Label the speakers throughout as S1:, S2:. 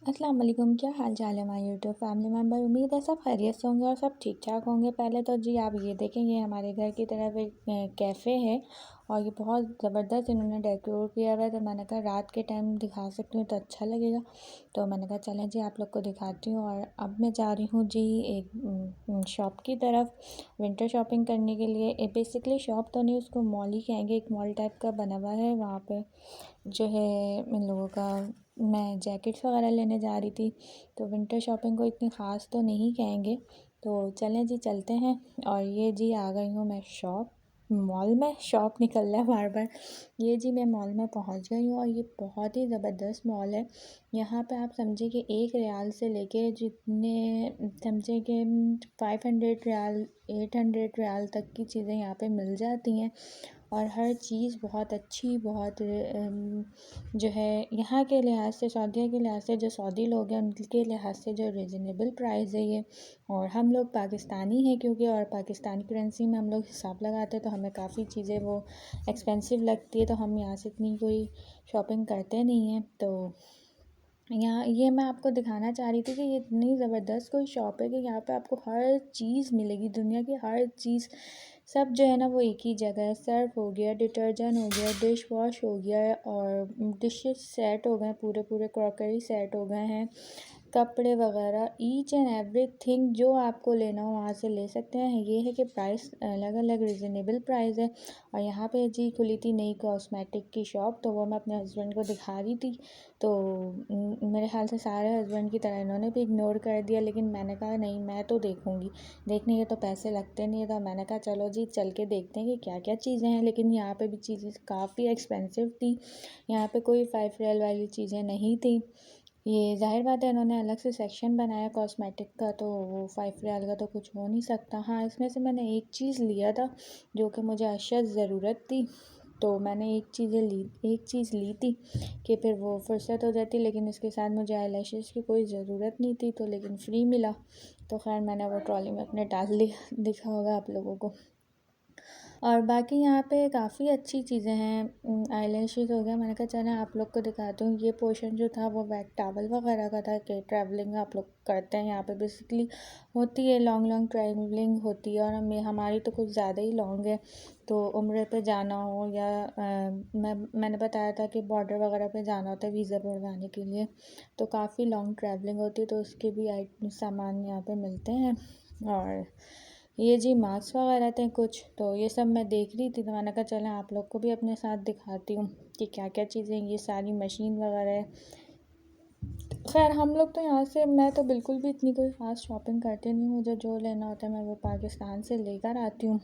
S1: अस्सलाम वालेकुम, क्या हाल चाल है हमारे यूट्यूब फैमिली मेम्बर। उम्मीद है सब खैरियत से होंगे और सब ठीक ठाक होंगे। पहले तो जी आप ये देखें, ये हमारे घर की तरफ एक कैफ़े है और ये बहुत ज़बरदस्त इन्होंने डेकोर किया हुआ है। तो मैंने कहा रात के टाइम दिखा सकती हूँ तो अच्छा लगेगा, तो मैंने कहा चलें जी आप लोग को दिखाती हूँ। और अब मैं जा रही हूँ जी एक शॉप की तरफ विंटर शॉपिंग करने के लिए। बेसिकली शॉप तो नहीं, उसको मॉल ही कहेंगे, एक मॉल टाइप का बना हुआ है। वहाँ पर जो है इन लोगों का मैं जैकेट्स वगैरह लेने जा रही थी। तो विंटर शॉपिंग को इतनी ख़ास तो नहीं कहेंगे, तो चलें जी चलते हैं। और ये जी आ गई हूँ मैं शॉप मॉल में। शॉप निकल रहा है बार बार। ये जी मैं मॉल में पहुँच गई हूँ और ये बहुत ही ज़बरदस्त मॉल है। यहाँ पे आप समझे कि 1 रियाल से लेके जितने समझे कि 500 रियाल 800 रियाल तक की चीज़ें यहाँ पे मिल जाती हैं। और हर चीज़ बहुत अच्छी, बहुत जो है यहाँ के लिहाज से, सऊदीया के लिहाज से, जो सऊदी लोग हैं उनके लिहाज से जो रिजनेबल प्राइस है ये। और हम लोग पाकिस्तानी हैं क्योंकि, और पाकिस्तानी करेंसी में हम लोग हिसाब लगाते हैं, तो हमें काफ़ी चीज़ें वो एक्सपेंसिव लगती है, तो हम यहाँ से इतनी कोई शॉपिंग करते नहीं हैं। तो यहाँ ये मैं आपको दिखाना चाह रही थी कि ये इतनी ज़बरदस्त कोई शॉप है कि यहाँ पे आपको हर चीज़ मिलेगी, दुनिया की हर चीज़ सब जो है ना वो एक ही जगह है। सर्फ हो गया, डिटर्जेंट हो गया, डिश वॉश हो गया, और डिशेस सेट हो गए, पूरे पूरे क्रॉकरी सेट हो गए हैं, कपड़े वगैरह, ईच एंड एवरीथिंग जो आपको लेना हो वहाँ से ले सकते हैं। ये है कि प्राइस अलग अलग रिजनेबल प्राइस है। और यहाँ पे जी खुली थी नई कॉस्मेटिक की शॉप, तो वो मैं अपने हस्बैंड को दिखा रही थी। तो मेरे ख्याल से सारे हस्बैंड की तरह इन्होंने भी इग्नोर कर दिया, लेकिन मैंने कहा नहीं मैं तो देखूँगी, देखने के तो पैसे लगते नहीं है। तो मैंने कहा चलो जी चल के देखते हैं कि क्या क्या चीज़ें हैं। लेकिन यहाँ पे भी चीज़ें काफ़ी एक्सपेंसिव थी, यहाँ पे कोई 5 रियाल वाली चीज़ें नहीं थी। ये ज़ाहिर बात है इन्होंने अलग से सेक्शन बनाया कॉस्मेटिक का, तो वो 5 रियाल का तो कुछ हो नहीं सकता। हाँ, इसमें से मैंने एक चीज़ लिया था जो कि मुझे अशद ज़रूरत थी, तो मैंने एक चीज़ ली थी कि फिर वो फुर्सत हो जाती। लेकिन इसके साथ मुझे आई लैशेज़ की कोई ज़रूरत नहीं थी, तो लेकिन फ्री मिला, तो खैर मैंने वो ट्रॉली में अपने डाल दिया। दिखा होगा आप लोगों को। और बाकी यहाँ पे काफ़ी अच्छी चीज़ें हैं। आईलैशेस हो गया, मैंने कहा चलें आप लोग को दिखाती हूँ। ये पोर्शन जो था वो वेट टॉवल वगैरह का था कि ट्रैवलिंग आप लोग करते हैं यहाँ पे बेसिकली होती है, लॉन्ग लॉन्ग ट्रैवलिंग होती है। और हमारी तो कुछ ज़्यादा ही लॉन्ग है, तो उम्रे पे जाना हो या मैंने बताया था कि बॉर्डर वगैरह पे जाना होता है वीज़ा बनवाने के लिए, तो काफ़ी लॉन्ग ट्रैवलिंग होती है, तो उसके भी सामान यहाँ पे मिलते हैं। और ये जी मास्क वगैरह थे कुछ, तो ये सब मैं देख रही थी, तो मैंने कहा चलें आप लोग को भी अपने साथ दिखाती हूँ कि क्या क्या चीज़ें, ये सारी मशीन वगैरह है। खैर हम लोग तो यहाँ से, मैं तो बिल्कुल भी इतनी कोई ख़ास शॉपिंग करती नहीं, मुझे जो लेना होता है मैं वो पाकिस्तान से लेकर आती हूँ,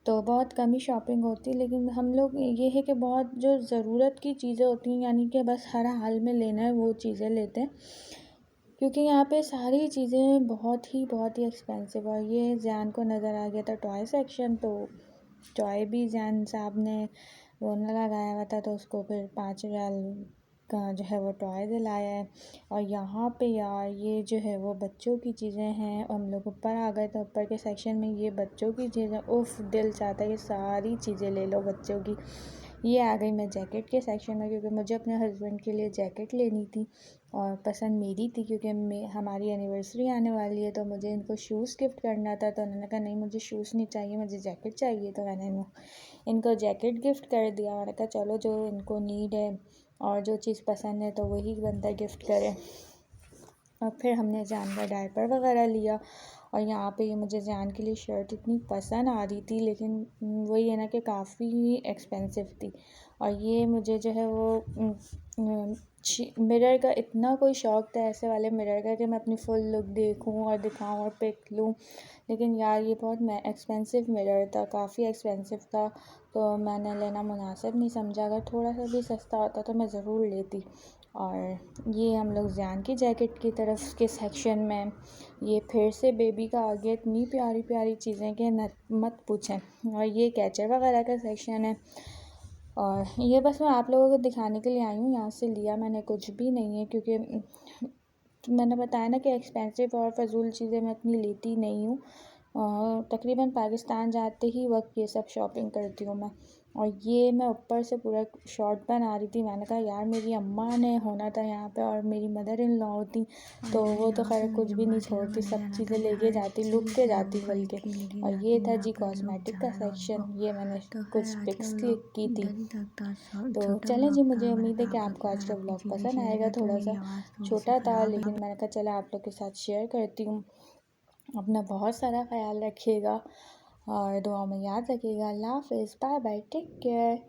S1: तो बहुत कम ही शॉपिंग होती है। लेकिन हम लोग ये है कि बहुत जो ज़रूरत की चीज़ें होती हैं, यानी कि बस हर हाल में लेना है वो चीज़ें लेते हैं, क्योंकि यहाँ पे सारी चीज़ें बहुत ही एक्सपेंसिव। और ये ज़ैन को नज़र आ गया था टॉय सेक्शन, तो टॉय भी ज़ैन साहब ने रोना लगाया हुआ था, तो उसको फिर 5 रियाल का जो है वो टॉय दिलाया है। और यहाँ पे यार ये जो है वो बच्चों की चीज़ें हैं, और हम लोग ऊपर आ गए, तो ऊपर के सेक्शन में ये बच्चों की चीज़ें, उफ दिल चाहता है ये सारी चीज़ें ले लो बच्चों की। ये आ गई मैं जैकेट के सेक्शन में, क्योंकि मुझे अपने हस्बैंड के लिए जैकेट लेनी थी और पसंद मेरी थी, क्योंकि हमारी एनिवर्सरी आने वाली है, तो मुझे इनको शूज़ गिफ्ट करना था। तो उन्होंने कहा नहीं मुझे शूज़ नहीं चाहिए, मुझे जैकेट चाहिए, तो मैंने इनको जैकेट गिफ्ट कर दिया। मैंने कहा चलो जो इनको नीड है और जो चीज़ पसंद है तो वही बंदा गिफ्ट करे। और फिर हमने जान का डायपर वगैरह लिया। और यहाँ पे ये मुझे जान के लिए शर्ट इतनी पसंद आ रही थी, लेकिन वही है ना कि काफ़ी एक्सपेंसिव थी। और ये मुझे जो है वो मिरर का इतना कोई शौक़ था, ऐसे वाले मिरर का कि मैं अपनी फुल लुक देखूं और दिखाऊं और पिक लूं, लेकिन यार ये बहुत एक्सपेंसिव मिरर था, काफ़ी एक्सपेंसिव था, तो मैंने लेना मुनासिब नहीं समझा। अगर थोड़ा सा भी सस्ता होता तो मैं ज़रूर लेती। और ये हम लोग ज़ैन की जैकेट की तरफ के सेक्शन में, ये फिर से बेबी का आ गया, इतनी प्यारी प्यारी चीज़ें कि मत पूछें। और ये कैचर वगैरह का सेक्शन है। और ये बस मैं आप लोगों को दिखाने के लिए आई हूँ, यहाँ से लिया मैंने कुछ भी नहीं है, क्योंकि मैंने बताया ना कि एक्सपेंसिव और फ़जूल चीज़ें मैं इतनी लेती नहीं हूँ। तकरीबन पाकिस्तान जाते ही वक्त ये सब शॉपिंग करती हूँ मैं। और ये मैं ऊपर से पूरा शॉर्ट बना रही थी। मैंने कहा यार मेरी अम्मा ने होना था यहाँ पे और मेरी मदर इन लॉ होती तो वो तो खैर कुछ भी नहीं छोड़ती, सब चीज़ें लेके जाती, लुट के जाती बल्कि। और ये था जी कॉस्मेटिक का सेक्शन, ये मैंने कुछ पिक्स क्लिक की थी। तो चलें जी, मुझे उम्मीद है कि आपको आज का व्लॉग पसंद आएगा। थोड़ा सा छोटा था लेकिन मैंने कहा चला आप लोग के साथ शेयर करती हूँ। अपना बहुत सारा ख्याल रखिएगा और दुआ में याद रखिएगा। अल्लाह हाफ़िज़, बाय बाय, टेक केयर।